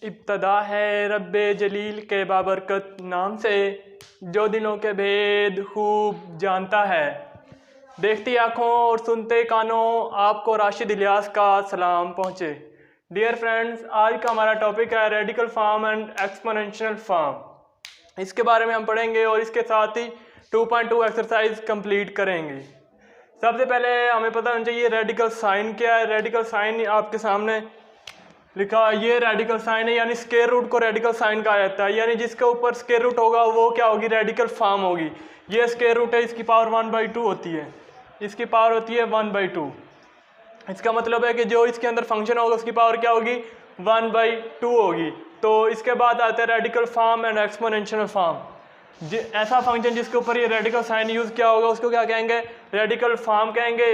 इब्तदा है रब्बे जलील के बाबरकत नाम से, जो दिलों के भेद खूब जानता है। देखती आँखों और सुनते कानों, आपको राशिद इलियास का सलाम पहुँचे। डियर फ्रेंड्स, आज का हमारा टॉपिक है radical form and exponential form. इसके बारे में हम पढ़ेंगे और इसके साथ ही 2.2 एक्सरसाइज कंप्लीट करेंगे। सबसे पहले हमें पता होना चाहिए रेडिकल साइन क्या है। रेडिकल साइन आपके सामने लिखा, ये रेडिकल साइन है, यानी स्क्वायर रूट को रेडिकल साइन कहा जाता है। यानी जिसके ऊपर स्क्वायर रूट होगा वो क्या होगी, रेडिकल फॉर्म होगी। ये स्क्वायर रूट है, इसकी पावर 1/2 होती है, इसकी पावर होती है 1/2। इसका मतलब है कि जो इसके अंदर फंक्शन होगा उसकी पावर क्या होगी, 1/2 होगी। तो इसके बाद आता है radical form and exponential form. ऐसा फंक्शन जिसके ऊपर ये रेडिकल साइन यूज़ किया होगा उसको क्या कहेंगे, रेडिकल फॉर्म कहेंगे।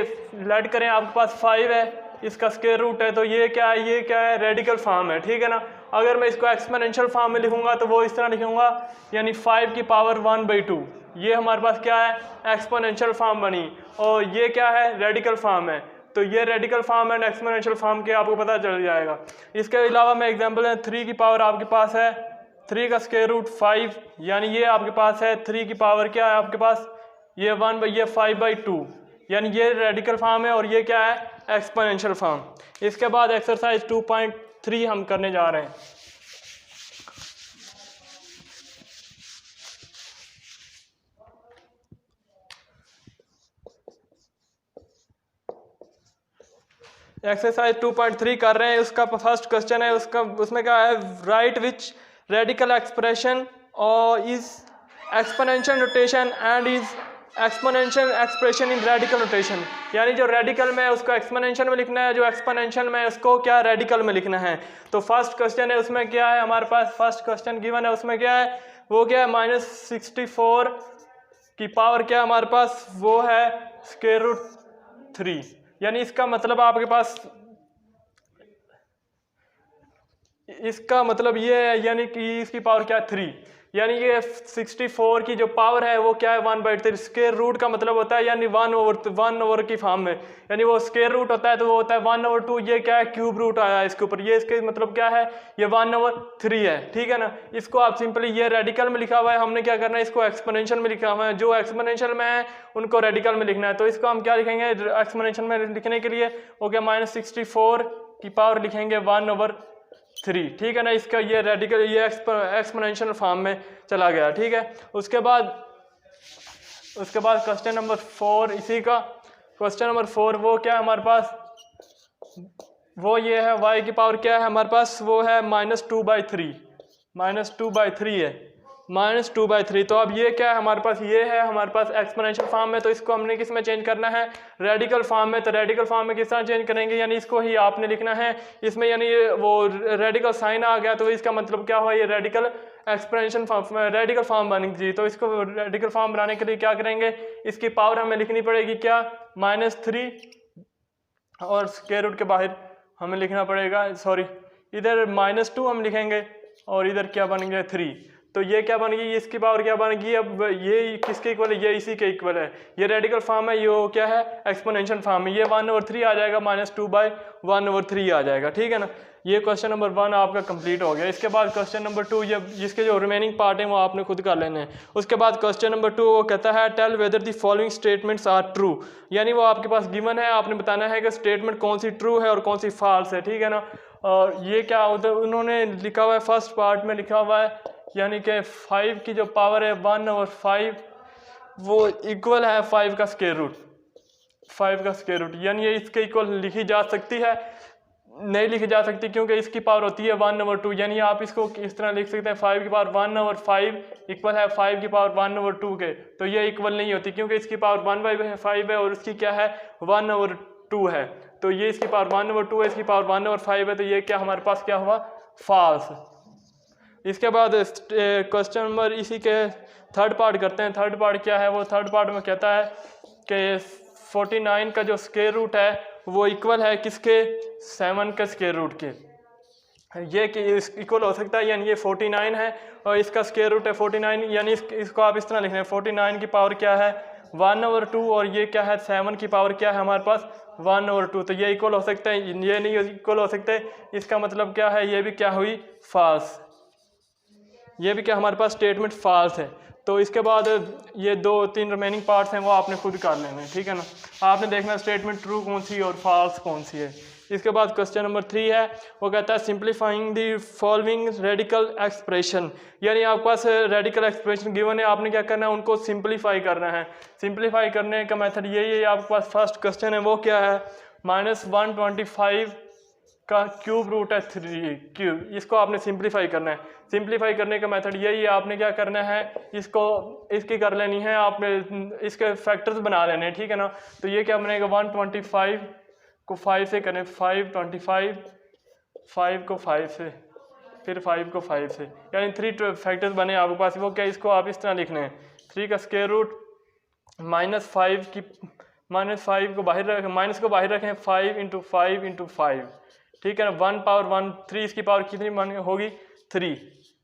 लेट करें आपके पास 5 है, इसका स्क्वायर रूट है, तो ये क्या है, ये क्या है, रेडिकल फॉर्म है, ठीक है ना। अगर मैं इसको एक्सपोनेंशियल फॉर्म में लिखूंगा तो वो इस तरह लिखूंगा, यानी 5 की पावर 1/2। ये हमारे पास क्या है, एक्सपोनेंशियल फॉर्म बनी, और ये क्या है, रेडिकल फॉर्म है। तो ये radical form and exponential form के आपको पता चल जाएगा। इसके अलावा मैं एग्जांपल है, 3 की पावर आपके पास है 3 का स्क्वायर रूट 5, यानी ये आपके पास है 3 की पावर क्या है आपके पास, ये 5/2, यानी ये रेडिकल फॉर्म है और ये क्या है, एक्सपोनेंशियल फॉर्म। इसके बाद एक्सरसाइज 2.3 हम करने जा रहे हैं। एक्सरसाइज 2.3 कर रहे हैं। उसका फर्स्ट क्वेश्चन है, उसमें क्या है, राइट विच रेडिकल एक्सप्रेशन और is exponential notation and is exponential expression in radical notation. यानी जो रेडिकल में है उसको एक्सपोनेंशियल में लिखना है, जो एक्सपोनेंशियल में है उसको क्या रेडिकल में लिखना है। तो फर्स्ट क्वेश्चन है, उसमें क्या है हमारे पास, फर्स्ट क्वेश्चन गिवन है, उसमें क्या है, वो क्या है, -64 की पावर क्या हमारे पास, वो है स्क्वायर रूट 3। यानी इसका मतलब आपके पास, इसका मतलब ये है, यानी कि इसकी पावर क्या है 3, यानी ये 64 की जो पावर है वो क्या है 1/3। स्क्वायर रूट का मतलब होता है यानी 1/1 की फॉर्म में, यानी वो स्क्वायर रूट होता है तो वो होता है 1/2। ये क्या है, क्यूब रूट आया है इसके ऊपर, ये इसके मतलब क्या है, ये 1/3 है, ठीक है ना। इसको आप सिंपली, ये रेडिकल में लिखा हुआ है, हमने क्या करना है, इसको एक्सपोनेंशियल में लिखा हुआ है। जो एक्सपोनेंशियल में है उनको रेडिकल में लिखना है। तो इसको हम क्या लिखेंगे एक्सपोनेंशियल में लिखने के लिए, वो क्या, -64 की पावर लिखेंगे 1/3, ठीक है ना। इसका ये रेडिकल, ये एक्सपोनेंशियल फॉर्म में चला गया, ठीक है। उसके बाद क्वेश्चन नंबर 4, इसी का क्वेश्चन नंबर 4, वो क्या है हमारे पास, वो ये है y की पावर क्या है हमारे पास, वो है -2/3 है, -2/3। तो अब ये क्या है हमारे पास, ये है हमारे पास एक्सपोनेंशियल फॉर्म में, तो इसको हमने किस में चेंज करना है, रेडिकल फॉर्म में। तो रेडिकल फॉर्म में किस तरह चेंज करेंगे, यानी इसको ही आपने लिखना है इसमें, यानी वो रेडिकल साइन आ गया तो इसका मतलब क्या हुआ, ये radical exponential form, radical form बनेगी। तो इसको रेडिकल फॉर्म बनाने के लिए क्या करेंगे, इसकी पावर हमें लिखनी पड़ेगी क्या, -3, और स्क्वायर रूट के बाहर हमें लिखना पड़ेगा, सॉरी इधर -2 हम लिखेंगे और इधर क्या बन गया 3। तो ये क्या बन गई, इसकी पावर क्या बन गई, अब ये किसके इक्वल है, ये इसी के इक्वल है। ये रेडिकल फॉर्म है, ये क्या है, एक्सपोनेंशियल फॉर्म है। ये 1/3 आ जाएगा, -2/1/3 आ जाएगा, ठीक है ना। ये क्वेश्चन नंबर 1 आपका कंप्लीट हो गया। इसके बाद क्वेश्चन नंबर 2, ये जिसके जो रिमेनिंग पार्ट है वो आपने खुद कर लेने हैं। उसके बाद क्वेश्चन नंबर 2 वो कहता है tell whether the following statements are true. यानी वो आपके पास गिवन है, आपने बताना है कि स्टेटमेंट कौन सी ट्रू है और कौन सी फॉल्स है, ठीक है ना। और ये क्या होता है, उन्होंने लिखा हुआ है, फर्स्ट पार्ट में लिखा हुआ है, यानी कि 5 की जो पावर है 1/5 वो इक्वल है 5 का स्क्वायर रूट, यानी ये इसके इक्वल लिखी जा सकती है, नहीं लिखी जा सकती क्योंकि इसकी पावर होती है 1/2। यानी आप इसको इस तरह लिख सकते हैं, 5 की पावर 1/5 इक्वल है 5 की पावर 1/2 के। तो ये इक्वल नहीं होती क्योंकि इसकी पावर 1/5 है और इसकी क्या है 1/2 है। तो ये इसकी पावर 1/2 है, इसकी पावर 1/5 है, तो ये क्या हमारे पास क्या हुआ, फॉल्स। इसके बाद क्वेश्चन नंबर, इसी के थर्ड पार्ट करते हैं। थर्ड पार्ट क्या है, वो थर्ड पार्ट में कहता है कि 49 का जो स्क्वायर रूट है वो इक्वल है किसके, 7 के स्क्वायर रूट के। ये कि इक्वल हो सकता है, यानी ये 49 है और इसका स्क्वायर रूट है 49, यानी इसको आप इस तरह लिख रहे हैं, 49 की पावर क्या है 1/2 और ये क्या है 7 की पावर क्या है हमारे पास 1 और 2, तो ये इक्वल हो सकते हैं, ये नहीं इक्वल हो सकते। इसका मतलब क्या है, ये भी क्या हुई, फॉल्स, ये भी क्या हमारे पास स्टेटमेंट फॉल्स है। तो इसके बाद ये 2-3 रिमेनिंग पार्ट्स हैं वो आपने खुद कर लेने हैं, ठीक है ना। आपने देखना स्टेटमेंट ट्रू कौन सी और फॉल्स कौन सी है। इसके बाद क्वेश्चन नंबर 3 है, वो कहता है simplifying the following radical expression, यानी आपके पास रेडिकल एक्सप्रेशन गिवन है, आपने क्या करना है, उनको सिंप्लीफाई करना है। सिंप्लीफाई करने का मेथड यही है, आपके पास फर्स्ट क्वेश्चन है वो क्या है, -125 का क्यूब रूट है 3 क्यूब, इसको आपने सिंप्लीफाई करना है। सिंप्लीफाई करने का मेथड यही है, आपने क्या करना है, इसको इसकी कर लेनी है, आपने इसके फैक्टर्स बना लेने हैं, ठीक है ना। तो ये क्या बनेगा, 125 को 5 से करें, 525, 5 को 5 से, फिर 5 को 5 से, यानी 3 फैक्टर्स बने आपके पास। वो क्या, इसको आप इस तरह लिखने हैं, 3 का स्क्वायर रूट -5 को बाहर रखें, माइनस को बाहर रखें, 5 × 5 × 5, ठीक है ना। 1 पावर 1 3, इसकी पावर कितनी होगी 3,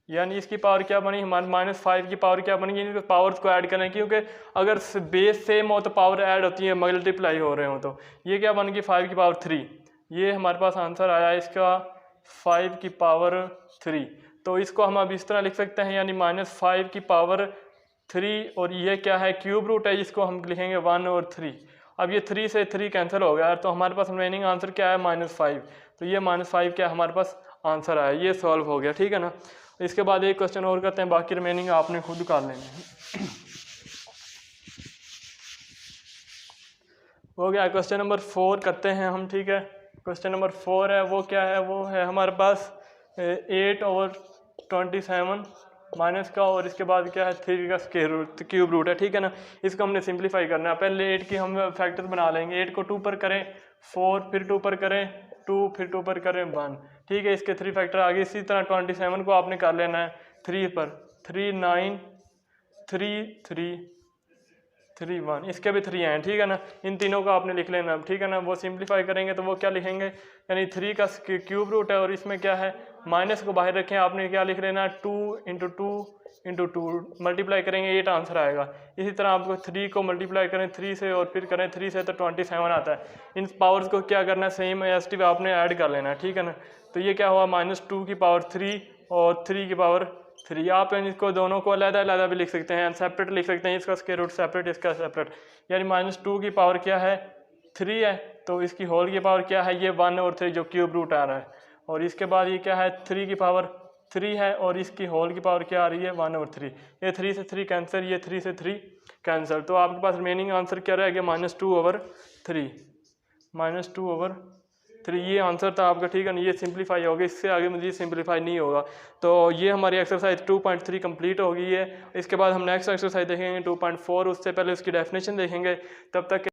यानी इसकी पावर क्या बनी हमारी, -5 की पावर क्या बनेगी, इनके पावर्स को ऐड करें, क्योंकि अगर बेस सेम हो तो पावर ऐड होती है, मल्टीप्लाई हो रहे हो, तो ये क्या बन गई 5 की पावर 3। ये हमारे पास आंसर आया इसका 5 की पावर 3। तो इसको हम अब इस तरह लिख सकते हैं, यानी -5 की पावर 3, और ये क्या है, क्यूब रूट है, इसको हम लिखेंगे 1 और 3। अब ये 3 से 3 कैंसिल हो गया, तो हमारे पास रिमेनिंग आंसर क्या है, -5। तो ये -5 क्या हमारे पास आंसर आया, ये सॉल्व हो गया, ठीक है ना। इसके बाद एक क्वेश्चन और करते हैं, बाकी रिमेनिंग आपने खुद कर लेने हैं। हो गया, क्वेश्चन नंबर 4 करते हैं हम, ठीक है। क्वेश्चन नंबर 4 है, वो क्या है, वो है हमारे पास 8/27 माइनस का, और इसके बाद क्या है 3 का स्क्वायर रूट क्यूब रूट है, ठीक है ना। इसको हमने सिंप्लीफाई करना है। पहले 8 की हम फैक्टर बना लेंगे, 8 को 2 पर करें 4, फिर 2 पर करें 2, फिर 2 पर करें 1, ठीक है। इसके 3 फैक्टर आगे। इसी तरह 27 को आपने कर लेना है 3 पर, 3 9 3 3 3 1, इसके भी 3 हैं, ठीक है ना। इन तीनों को आपने लिख लेना, ठीक है ना। वो सिंप्लीफाई करेंगे तो वो क्या लिखेंगे, यानी 3 का क्यूब रूट है, और इसमें क्या है, माइनस को बाहर रखें, आपने क्या लिख लेना, 2 × 2 × 2 मल्टीप्लाई करेंगे 8 आंसर आएगा। इसी तरह आपको 3 को मल्टीप्लाई करें 3 से, और फिर करें 3 से तो 27 आता है। इन पावर्स को क्या करना है, सेम एस टी आपने ऐड कर लेना है, ठीक है ना। तो ये क्या हुआ, -2 की पावर 3 और 3 की पावर 3। आप इसको दोनों को अलग-अलग भी लिख सकते हैं, सेपरेट लिख सकते हैं, इसका स्क्वायर रूट सेपरेट, इसका सेपरेट, यानी -2 की पावर क्या है 3 है, तो इसकी होल की पावर क्या है, ये 1 और 3 जो क्यूब रूट आ रहा है, और इसके बाद ये क्या है 3 की पावर 3 है, और इसकी होल की पावर क्या आ रही है 1 और 3। ये 3 से 3 कैंसिल, ये 3 से 3 कैंसिल, तो आपके पास रिमेनिंग आंसर क्या रहेगा, -2/3, -2/3, ये आंसर था आपका, ठीक है ना। ये सिंप्लीफाई होगा, इससे आगे मुझे सिंप्लीफाई नहीं होगा। तो ये हमारी एक्सरसाइज 2.3 कंप्लीट हो गई है। इसके बाद हम नेक्स्ट एक्सरसाइज देखेंगे 2.4, उससे पहले उसकी डेफिनेशन देखेंगे। तब तक